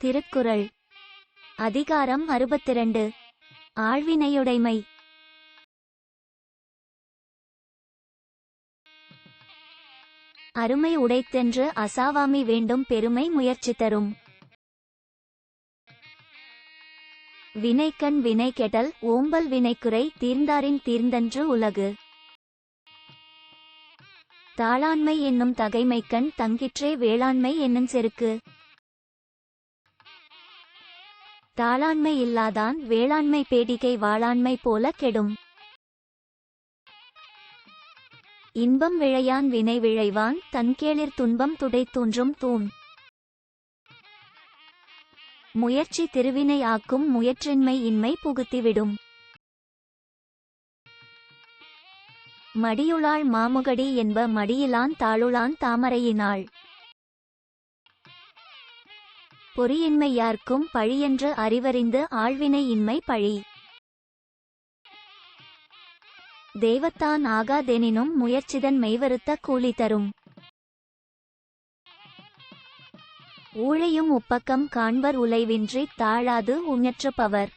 திருக்குறள் அதிகாரம் 62 ஆழ்வினையுடைமை. அருமை உடைத்தென்று அசாவாமி வேண்டும் பெருமை முயற்சி தரும். வினைக்கண் வினை கெடல் ஓம்பல் வினைக்குறை தீர்ந்தாரின் தீர்ந்தன்று உலகு. தாளாண்மை என்னும் தகைமைக்கண் தங்கிற்றே வேளாண்மை என்னும் செருக்கு. தாளாண்மை இல்லாதான் வேளாண்மை பேடிகை வாளாண்மை போல கெடும். இன்பம் விழையான் வினை விழைவான் தன்கேளிர் துன்பம் துடை தூன்றும் தூண். முயற்சி திருவினை ஆக்கும் முயற்றின்மை இன்மை புகுத்திவிடும். மடியுளாள் மாமுகடி என்ப மடியிலான் தாளுளான் தாமரையினாள். பொறியின்மை யார்க்கும் பழியென்று அறிவறிந்து ஆழ்வினை இன்மை பழி. தெய்வத்தான் ஆகாதெனினும் முயற்சிதன் மெய்வருத்த கூலி தரும். ஊழையும் உப்பக்கம் காண்பர் உலைவின்றி தாழாது உஞற்றுபவர்.